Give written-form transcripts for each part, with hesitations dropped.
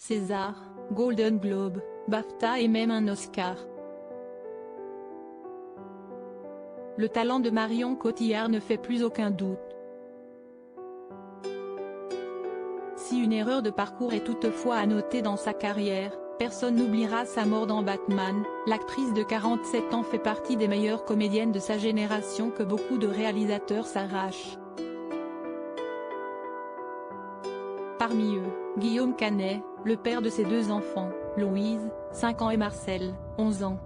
César, Golden Globe, BAFTA et même un Oscar. Le talent de Marion Cotillard ne fait plus aucun doute. Si une erreur de parcours est toutefois à noter dans sa carrière, personne n'oubliera sa mort dans Batman. L'actrice de 47 ans fait partie des meilleures comédiennes de sa génération que beaucoup de réalisateurs s'arrachent. Parmi eux, Guillaume Canet, le père de ses deux enfants, Louise, 5 ans et Marcel, 11 ans.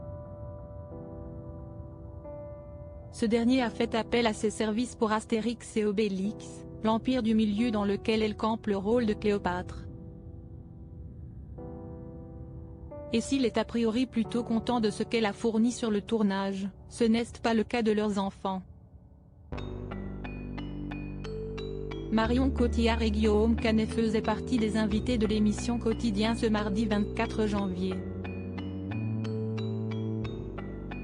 Ce dernier a fait appel à ses services pour Astérix et Obélix, l'Empire du Milieu dans lequel elle campe le rôle de Cléopâtre. Et s'il est a priori plutôt content de ce qu'elle a fourni sur le tournage, ce n'est pas le cas de leurs enfants. Marion Cotillard et Guillaume Canet faisaient partie des invités de l'émission Quotidien ce mardi 24 janvier.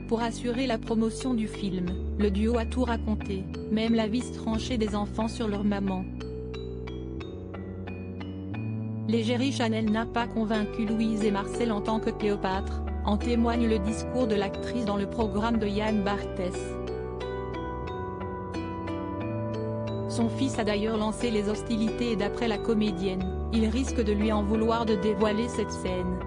Pour assurer la promotion du film, le duo a tout raconté, même la vie tranchée des enfants sur leur maman. L'égérie Chanel n'a pas convaincu Louise et Marcel en tant que Cléopâtre, en témoigne le discours de l'actrice dans le programme de Yann Barthès. Son fils a d'ailleurs lancé les hostilités et d'après la comédienne, il risque de lui en vouloir de dévoiler cette scène.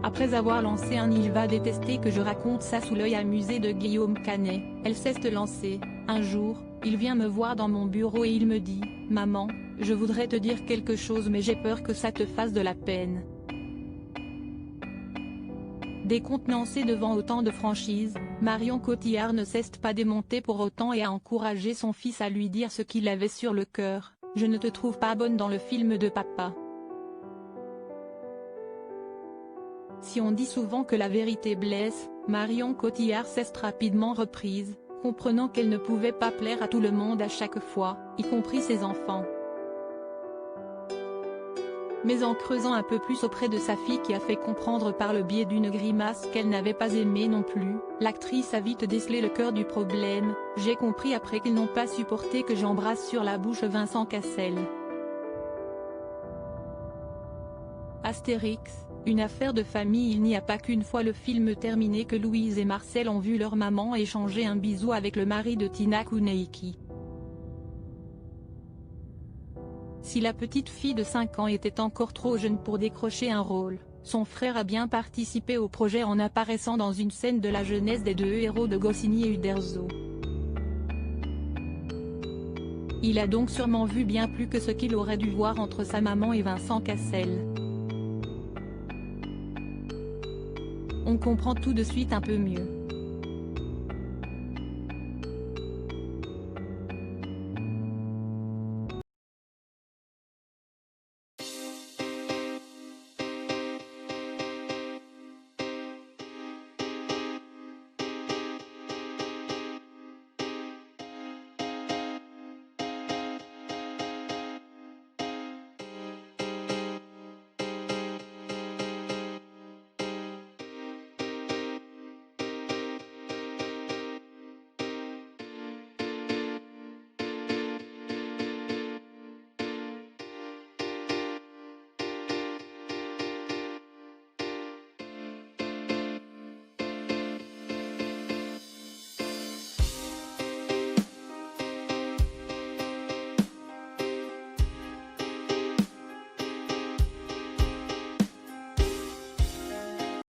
Après avoir lancé un « il va détester que je raconte ça » sous l'œil amusé de Guillaume Canet, elle s'est lancée. Un jour, il vient me voir dans mon bureau et il me dit « Maman, je voudrais te dire quelque chose mais j'ai peur que ça te fasse de la peine. » Décontenancée devant autant de franchise, Marion Cotillard ne s'est pas démontée pour autant et a encouragé son fils à lui dire ce qu'il avait sur le cœur. « Je ne te trouve pas bonne dans le film de papa. » Si on dit souvent que la vérité blesse, Marion Cotillard s'est rapidement reprise, comprenant qu'elle ne pouvait pas plaire à tout le monde à chaque fois, y compris ses enfants. Mais en creusant un peu plus auprès de sa fille qui a fait comprendre par le biais d'une grimace qu'elle n'avait pas aimé non plus, l'actrice a vite décelé le cœur du problème. « J'ai compris après qu'ils n'ont pas supporté que j'embrasse sur la bouche Vincent Cassel. » Astérix, une affaire de famille. Il n'y a pas qu'une fois le film terminé que Louise et Marcel ont vu leur maman échanger un bisou avec le mari de Tina Kounèki. Si la petite fille de 5 ans était encore trop jeune pour décrocher un rôle, son frère a bien participé au projet en apparaissant dans une scène de la jeunesse des deux héros de Goscinny et Uderzo. Il a donc sûrement vu bien plus que ce qu'il aurait dû voir entre sa maman et Vincent Cassel. On comprend tout de suite un peu mieux.